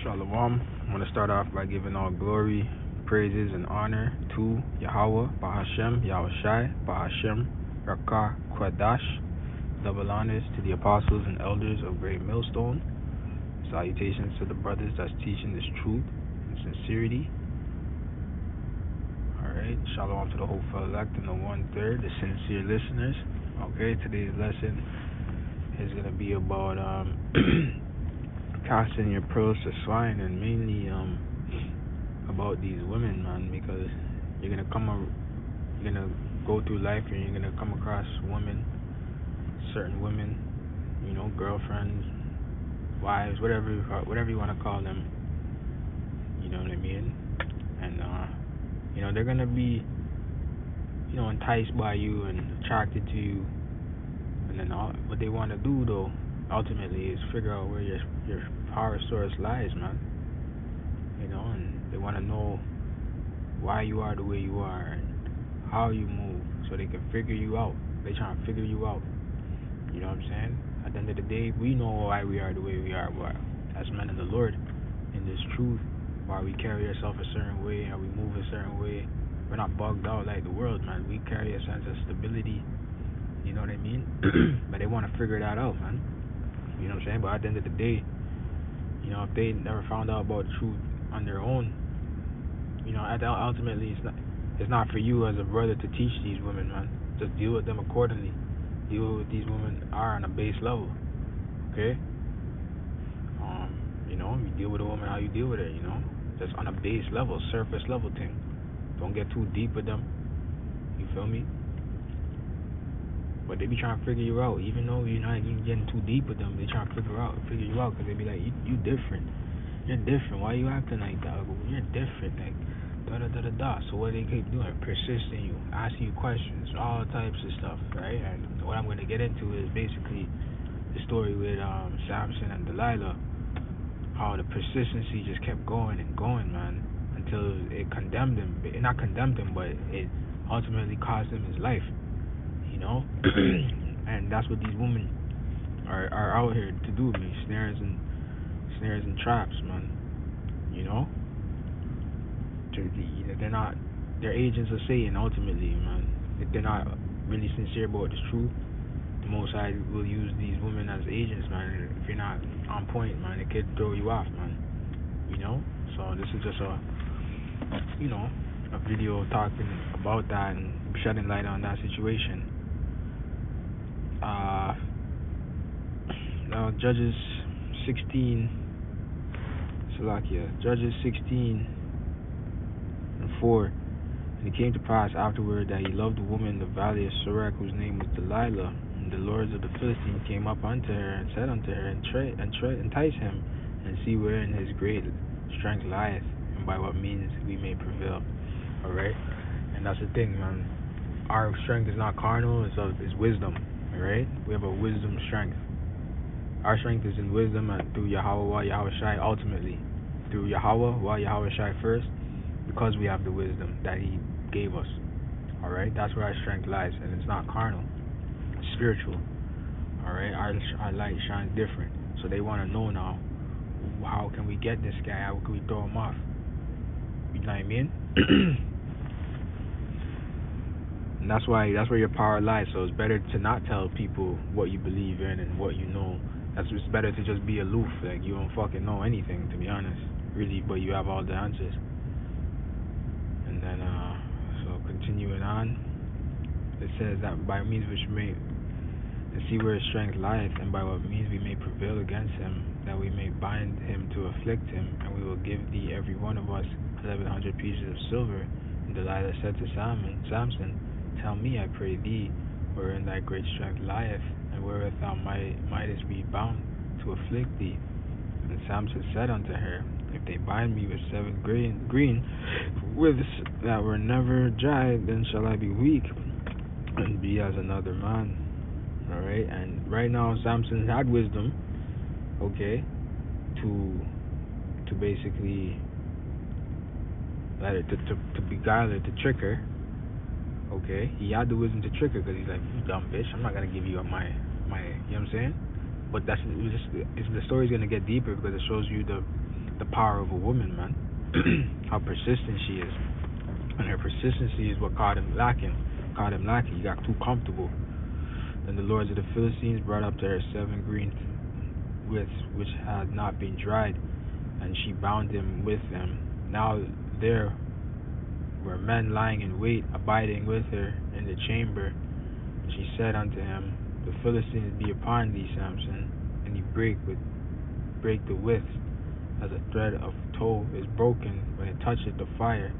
Shalom. I want to start off by giving all glory, praises, and honor to Yahweh, Bahashem, Yahushai, Bahashem, Rakah, Kwadash. Double honors to the apostles and elders of Great Millstone. Salutations to the brothers that's teaching this truth and sincerity. Alright, shalom to the hopeful elect and the 1/3, the sincere listeners. Okay, today's lesson is going to be about casting your pearls to swine, and mainly about these women, man, because you're gonna go through life and you're gonna come across women, certain women, girlfriends, wives, whatever you want to call them, you know what I mean? And they're gonna be enticed by you and attracted to you, and then what they want to do though ultimately is figure out where your power source lies, man. And they want to know why you are the way you are and how you move, so they can figure you out. They trying to figure you out. You know what I'm saying? At the end of the day, we know why we are the way we are, but as men of the Lord, in this truth, why we carry ourselves a certain way and we move a certain way. We're not bugged out like the world, man. We carry a sense of stability. You know what I mean? But they want to figure that out, man. You know what I'm saying? But at the end of the day, if they never found out about the truth on their own, ultimately it's not for you as a brother to teach these women, man. Just deal with them accordingly. Deal with these women are on a base level, okay? You deal with a woman how you deal with her, just on a base level, surface level thing. Don't get too deep with them. You feel me? But they be trying to figure you out, even though you're not even getting too deep with them. They trying to figure you out, because they be like, you different. You're different. Why you acting like that? You're different. Like, da-da-da-da-da. So what they keep doing? Persisting you, asking you questions, all types of stuff, right? And what I'm going to get into is basically the story with SAMSON and Delilah. How the persistency just kept going and going, man, until it condemned him. It not condemned him, but it ultimately cost him his life. And that's what these women are out here to do, man. Snares and traps, man. They're agents of Satan ultimately, man. If they're not really sincere about this truth, the Most High will use these women as agents, man. If you're not on point, man, it could throw you off, man. So this is just a video talking about that and shedding light on that situation. Now Judges 16, Judges 16:4. And it came to pass afterward that he loved a woman in the valley of Sorek, whose name was Delilah. And the lords of the Philistines came up unto her and said unto her, entice him, and see wherein his great strength lieth, and by what means we may prevail. Alright? And that's the thing, man. Our strength is not carnal, it's wisdom. Alright? We have a wisdom strength. Our strength is in wisdom and through Yahweh, Yahushai, ultimately. Through Yahweh, Yahushai first, because we have the wisdom that he gave us. Alright? That's where our strength lies, and it's not carnal. It's spiritual. Alright? Our light shines different. So they want to know now, how can we get this guy? How can we throw him off? You know what I mean? And that's where your power lies. So it's better to not tell people what you believe in and what you know. It's better to just be aloof. Like, you don't fucking know anything, to be honest, really, but you have all the answers. And then so continuing on, it says that by means which may and see where his strength lieth, and by what means we may prevail against him, that we may bind him to afflict him, and we will give thee every one of us 1,100 pieces of silver. And Delilah said to Samson, tell me, I pray thee, wherein thy great strength lieth, and wherewith thou mightest be bound to afflict thee. And Samson said unto her, if they bind me with 7 green withs that were never dry, then shall I be weak and be as another man. Alright, and right now Samson had wisdom, okay, to basically to beguile her, to trick her. Okay, he had the wisdom to trick her, because he's like, you dumb bitch, I'm not gonna give you my, you know what I'm saying? But the story's gonna get deeper, because it shows you the the power of a woman, man. How persistent she is. And her persistency is what caught him lacking. He got too comfortable. Then the lords of the Philistines brought up to her 7 green withs which had not been dried, and she bound him with them. Now there were men lying in wait, abiding with her in the chamber. She said unto him, The Philistines be upon thee, Samson. And he break the withs, as a thread of tow is broken when it toucheth the fire.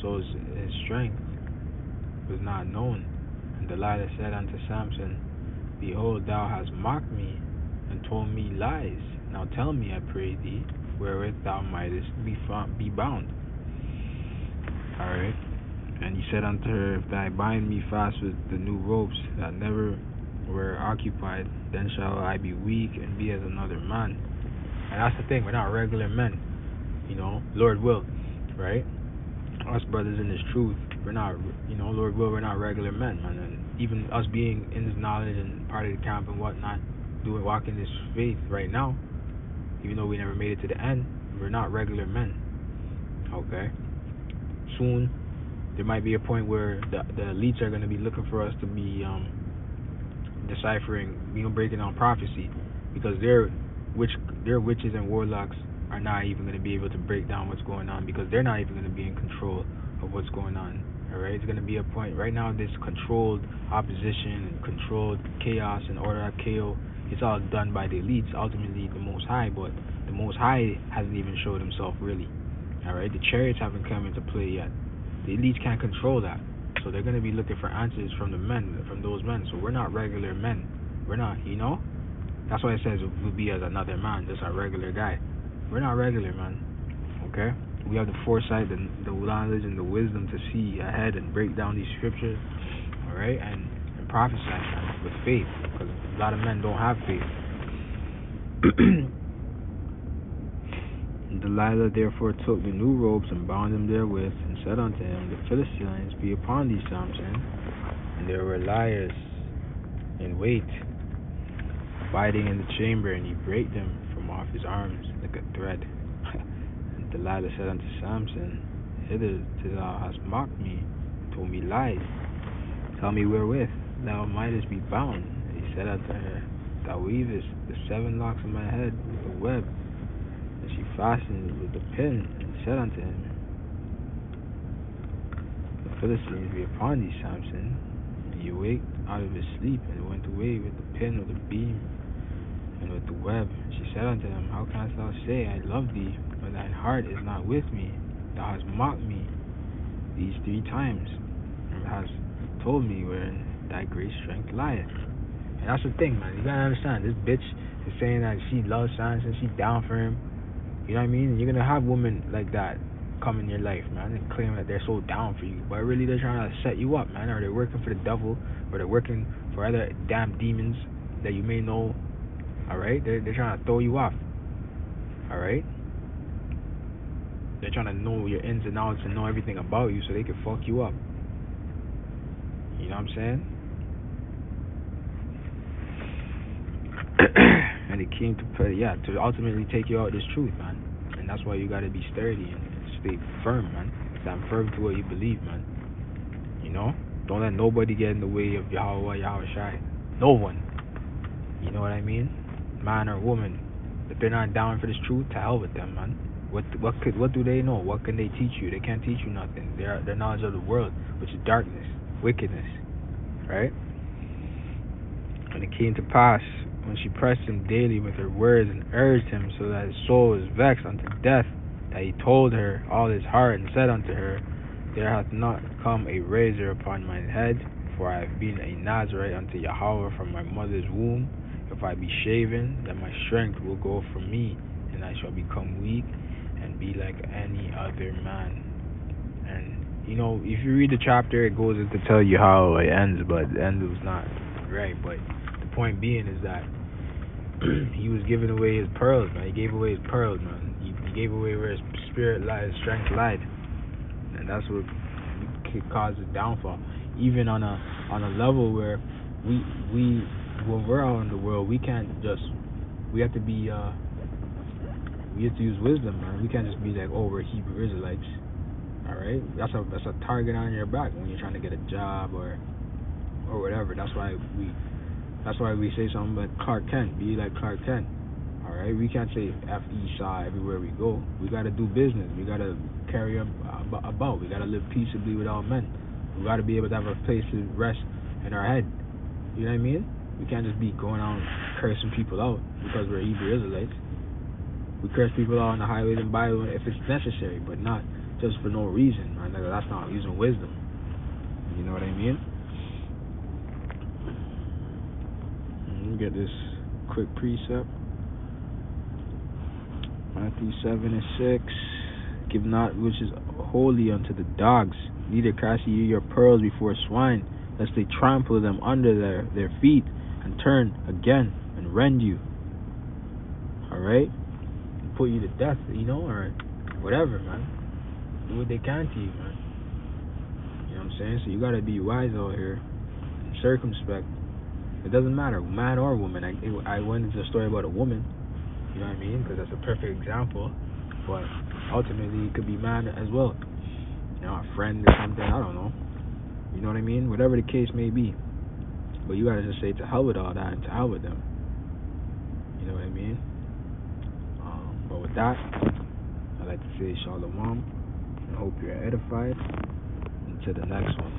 So his strength was not known. And Delilah said unto Samson, Behold, thou hast mocked me, and told me lies. Now tell me, I pray thee, wherewith thou mightest be bound. Alright. And he said unto her, If thou bind me fast with the new ropes that never were occupied, then shall I be weak and be as another man. And that's the thing, we're not regular men. Lord will, right? Us brothers in this truth, we're not, Lord will, we're not regular men, man. And even us being in this knowledge and part of the camp and whatnot, walking this faith right now, even though we never made it to the end, we're not regular men. Okay? Soon, there might be a point where the elites are going to be looking for us to be deciphering, breaking down prophecy, because their witches and warlocks are not even going to be able to break down what's going on, because they're not even going to be in control of what's going on. Alright, it's going to be a point right now. This controlled opposition and controlled chaos and order of chaos, it's all done by the elites, ultimately the Most High, but the Most High hasn't even showed himself really. Alright, the chariots haven't come into play yet. The elites can't control that, so they're going to be looking for answers from those men. So we're not regular men. We're not, That's why it says we'll be as another man, just a regular guy. We're not regular, man. Okay? We have the foresight, the knowledge, and the wisdom to see ahead and break down these scriptures, alright? And prophesy, man, with faith, because a lot of men don't have faith. Delilah therefore took the new ropes and bound him therewith, and said unto him, The Philistines be upon thee, Samson. And there were liars in wait, abiding in the chamber, and he brake them from off his arms like a thread. And Delilah said unto Samson, Hitherto thou hast mocked me, told me lies. Tell me wherewith thou mightest be bound. And he said unto her, Thou weavest the 7 locks of my head with a web. And she fastened it with a pin, and said unto him, The Philistines be upon thee, Samson. And he awaked out of his sleep, and went away with the pin of the beam, and with the web. And she said unto him, How canst thou say, I love thee, when thine heart is not with me? Thou hast mocked me these 3 times, and hast told me wherein thy great strength lieth. And that's the thing, man. You gotta understand, this bitch is saying that she loves Samson, she's down for him. You know what I mean? And you're gonna have women like that come in your life, man, and claim that they're so down for you, but really they're trying to set you up, man. Or they're working for the devil, or they're working for other damn demons that you may know. Alright? They're trying to throw you off. Alright? They're trying to know your ins and outs and know everything about you so they can fuck you up. You know what I'm saying? And it came to ultimately take you out this truth, man. And that's why you gotta be sturdy and stay firm, man. Stand firm to what you believe, man. Don't let nobody get in the way of Yahweh Shai. No one. You know what I mean? Man or woman. If they're not down for this truth, to hell with them, man. What do they know? What can they teach you? They can't teach you nothing. Their knowledge of the world, which is darkness, wickedness, right? And it came to pass, when she pressed him daily with her words, and urged him so that his soul was vexed unto death, that he told her all his heart, and said unto her, There hath not come a razor upon mine head, for I have been a Nazarite unto Yahweh from my mother's womb. If I be shaven, then my strength will go from me, and I shall become weak, and be like any other man. And if you read the chapter, it goes into tell you how it ends, but the end was not right. But the point being is that he was giving away his pearls, man. He gave away his pearls, man. He gave away where his spirit lied, his strength lied, and that's what caused his downfall. Even on a level where we when we're out in the world, we can't just, we have to be We have to use wisdom, man. We can't just be like, oh, we're Hebrew Israelites. All right, that's a target on your back when you're trying to get a job or whatever. That's why we say something like Clark Kent. Be like Clark Kent. All right, we can't say F Esau everywhere we go. We gotta do business. We gotta carry about. We gotta live peaceably with all men. We gotta be able to have a place to rest in our head. You know what I mean? We can't just be going out cursing people out because we're Hebrew Israelites. We curse people out on the highways and byways if it's necessary, but not just for no reason, man. That's not using wisdom. You know what I mean? Let me get this quick precept. Matthew 7:6. Give not which is holy unto the dogs, neither cast ye your pearls before swine, lest they trample them under their feet, and turn again and rend you. Alright? Put you to death, or whatever, man. Do what they can to you, man. You know what I'm saying? So you gotta be wise out here, and circumspect. It doesn't matter, man or woman. I went into a story about a woman, you know what I mean? Because that's a perfect example. But ultimately, it could be man as well. A friend or something, I don't know. You know what I mean? Whatever the case may be. But you gotta just say to hell with all that and to hell with them. You know what I mean? But with that, I'd like to say shalom. I hope you're edified. Until the next one.